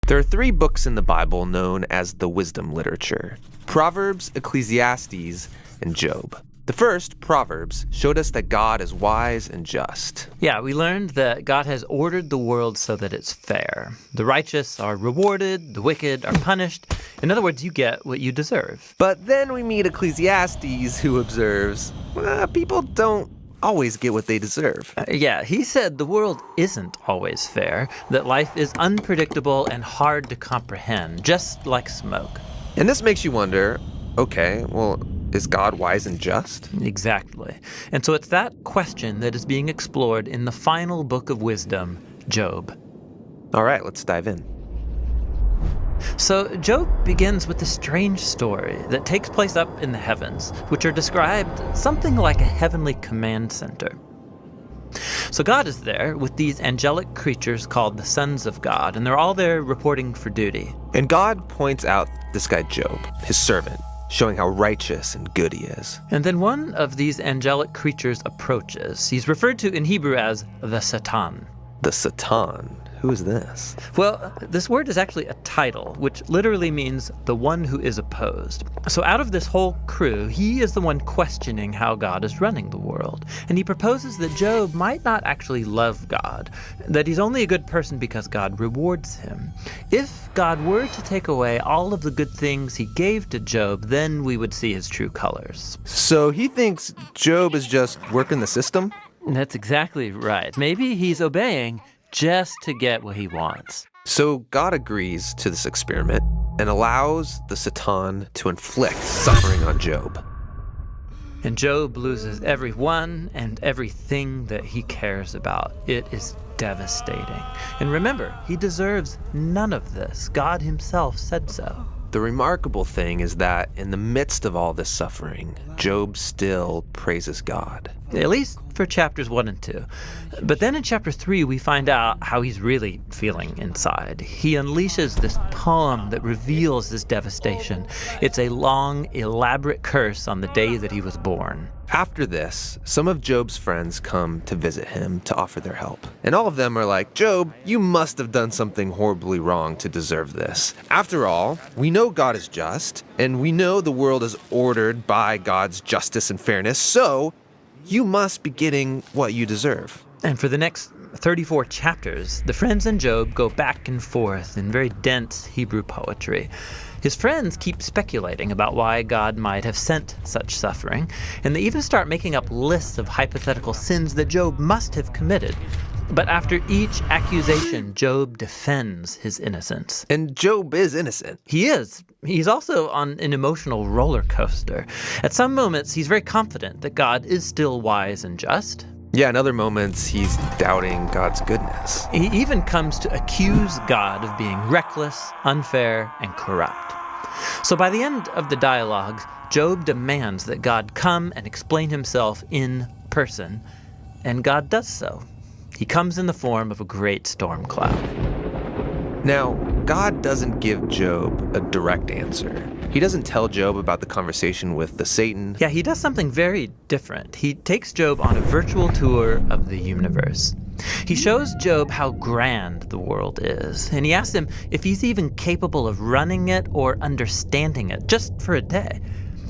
There are 3 books in the Bible known as the wisdom literature: Proverbs, Ecclesiastes, and Job. The first, Proverbs, showed us that God is wise and just. Yeah, we learned that God has ordered the world so that it's fair. The righteous are rewarded, the wicked are punished. In other words, you get what you deserve. But then we meet Ecclesiastes, who observes, people don't always get what they deserve. Yeah, he said the world isn't always fair, that life is unpredictable and hard to comprehend, just like smoke. And this makes you wonder, okay, well, is God wise and just? Exactly. And so it's that question that is being explored in the final book of wisdom, Job. All right, let's dive in. So Job begins with a strange story that takes place up in the heavens, which are described something like a heavenly command center. So God is there with these angelic creatures called the sons of God, and they're all there reporting for duty. And God points out this guy Job, his servant, showing how righteous and good he is. And then one of these angelic creatures approaches. He's referred to in Hebrew as the Satin. The Satan. Who is this? Well, this word is actually a title, which literally means the one who is opposed. So out of this whole crew, he is the one questioning how God is running the world. And he proposes that Job might not actually love God, that he's only a good person because God rewards him. If God were to take away all of the good things he gave to Job, then we would see his true colors. So he thinks Job is just working the system? That's exactly right. Maybe he's obeying just to get what he wants. So God agrees to this experiment and allows the Satan to inflict suffering on Job. And Job loses everyone and everything that he cares about. It is devastating. And remember, he deserves none of this. God himself said so. The remarkable thing is that in the midst of all this suffering, Job still praises God. At least for chapters 1 and 2. But then in chapter 3, we find out how he's really feeling inside. He unleashes this poem that reveals this devastation. It's a long, elaborate curse on the day that he was born. After this, some of Job's friends come to visit him to offer their help. And all of them are like, Job, you must have done something horribly wrong to deserve this. After all, we know God is just, and we know the world is ordered by God's justice and fairness, so you must be getting what you deserve. And for the next 34 chapters, the friends and Job go back and forth in very dense Hebrew poetry. His friends keep speculating about why God might have sent such suffering, and they even start making up lists of hypothetical sins that Job must have committed. But after each accusation, Job defends his innocence. And Job is innocent. He is. He's also on an emotional roller coaster. At some moments, he's very confident that God is still wise and just. Yeah, in other moments, he's doubting God's goodness. He even comes to accuse God of being reckless, unfair, and corrupt. So by the end of the dialogues, Job demands that God come and explain himself in person, and God does so. He comes in the form of a great storm cloud. Now, God doesn't give Job a direct answer. He doesn't tell Job about the conversation with the Satan. Yeah, he does something very different. He takes Job on a virtual tour of the universe. He shows Job how grand the world is, and he asks him if he's even capable of running it or understanding it, just for a day.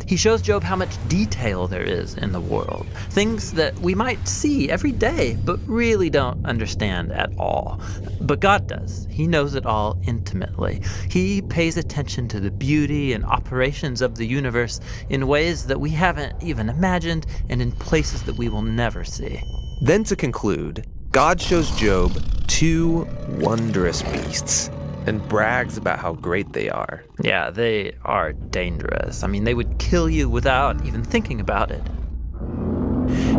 He shows Job how much detail there is in the world, things that we might see every day, but really don't understand at all. But God does. He knows it all intimately. He pays attention to the beauty and operations of the universe in ways that we haven't even imagined and in places that we will never see. Then to conclude, God shows Job 2 wondrous beasts and brags about how great they are. Yeah, they are dangerous. I mean, they would kill you without even thinking about it.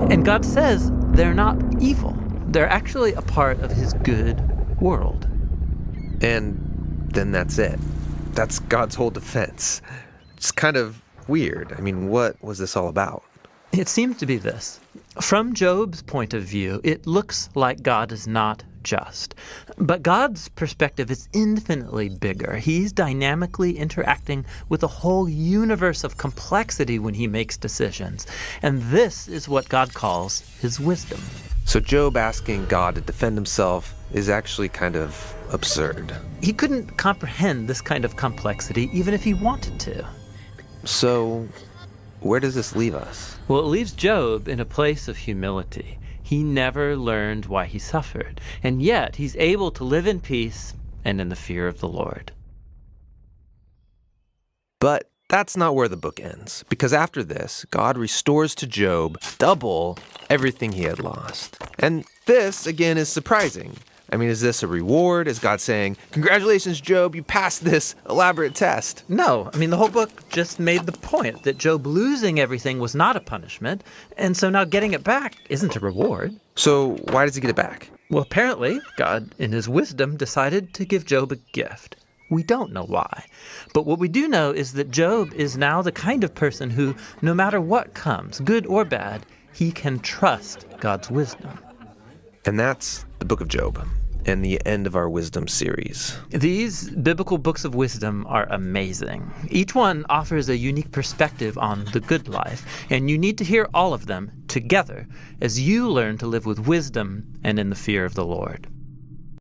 And God says they're not evil. They're actually a part of his good world. And then that's it. That's God's whole defense. It's kind of weird. I mean, what was this all about? It seems to be this. From Job's point of view, it looks like God is not just. But God's perspective is infinitely bigger. He's dynamically interacting with a whole universe of complexity when he makes decisions. And this is what God calls his wisdom. So Job asking God to defend himself is actually kind of absurd. He couldn't comprehend this kind of complexity even if he wanted to. So, where does this leave us? Well, it leaves Job in a place of humility. He never learned why he suffered, and yet he's able to live in peace and in the fear of the Lord. But that's not where the book ends, because after this, God restores to Job double everything he had lost. And this, again, is surprising. I mean, is this a reward? Is God saying, "Congratulations, Job, you passed this elaborate test"? No, I mean, the whole book just made the point that Job losing everything was not a punishment, and so now getting it back isn't a reward. So why does he get it back? Well, apparently, God, in his wisdom, decided to give Job a gift. We don't know why. But what we do know is that Job is now the kind of person who, no matter what comes, good or bad, he can trust God's wisdom. And that's the book of Job, and the end of our wisdom series. These biblical books of wisdom are amazing. Each one offers a unique perspective on the good life, and you need to hear all of them together as you learn to live with wisdom and in the fear of the Lord.